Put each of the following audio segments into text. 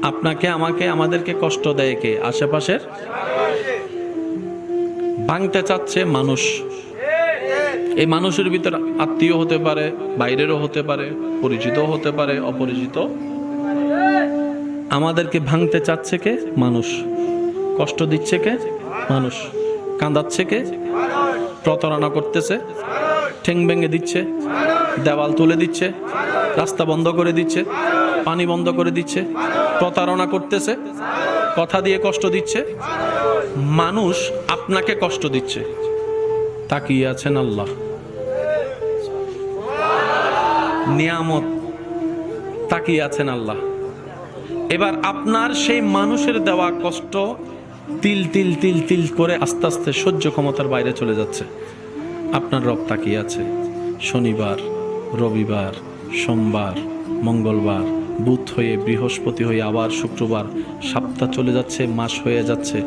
আপনাকে, আমাকে, আমাদেরকে কষ্ট দেয় কে? আশেপাশের। ভাঙতে চাচ্ছে মানুষ। এই মানুষের ভিতর আত্মীয় হতে পারে, বাইরেরও হতে পারে, পরিচিত হতে পারে, অপরিচিত। আমাদেরকে ভাঙতে চাচ্ছে কে? মানুষ। কষ্ট দিচ্ছে কে? মানুষ। কাঁদাচ্ছে কে? প্রতারণা করতেছে, ঠ্যাং ভেঙে দিচ্ছে, দেওয়াল তুলে দিচ্ছে, রাস্তা বন্ধ করে দিচ্ছে, পানি বন্ধ করে দিচ্ছে, প্রতারণা করতেছে, কথা দিয়ে কষ্ট দিচ্ছে। মানুষ আপনাকে কষ্ট দিচ্ছে, তাকিয়ে আছেন আল্লাহ। নিয়ামত, তাকিয়ে আছেন আল্লাহ। এবার আপনার সেই মানুষের দেওয়া কষ্ট তিল তিল তিল তিল করে আস্তে আস্তে সহ্য ক্ষমতার বাইরে চলে যাচ্ছে। আপনার রব তাকিয়ে আছে। শনিবার, রবিবার, সোমবার, মঙ্গলবার, বুধ হয়ে বৃহস্পতি হয়ে আবার শুক্রবার, সপ্তাহ চলে যাচ্ছে, মাস হয়ে যাচ্ছে।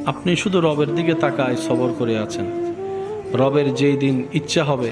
আপনি শুধু রবের দিকে তাকায় সবর করে আছেন। রবের যেই দিন ইচ্ছা হবে,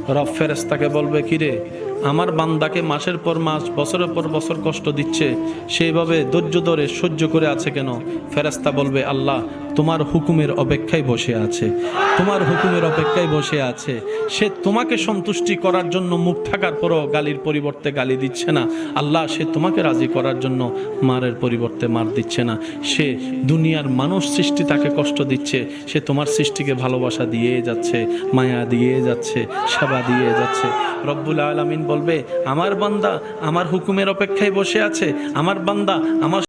রব ফেরেশতাকে বলবে, কিরে আমার বান্দাকে মাসের পর মাস, বছরের পর বছর কষ্ট দিচ্ছে, সেইভাবে ধৈর্য ধরে সহ্য করে আছে কেন? ফেরেশতা বলবে, আল্লাহ তোমার হুকুমের অপেক্ষায় বসে আছে, তোমার হুকুমের অপেক্ষায় বসে আছে। সে তোমাকে সন্তুষ্টি করার জন্য মুখ থাকার পরও গালির পরিবর্তে গালি দিচ্ছে না। আল্লাহ সে তোমাকে রাজি করার জন্য মারের পরিবর্তে মার দিচ্ছে না। সে দুনিয়ার মানুষ সৃষ্টি তাকে কষ্ট দিচ্ছে, সে তোমার সৃষ্টিকে ভালোবাসা দিয়ে যাচ্ছে, মায়া দিয়ে যাচ্ছে, সেবা দিয়ে যাচ্ছে। রব্বুল আলামিন বলবে, আমার বান্দা আমার হুকুমের অপেক্ষায় বসে আছে, আমার বান্দা আমার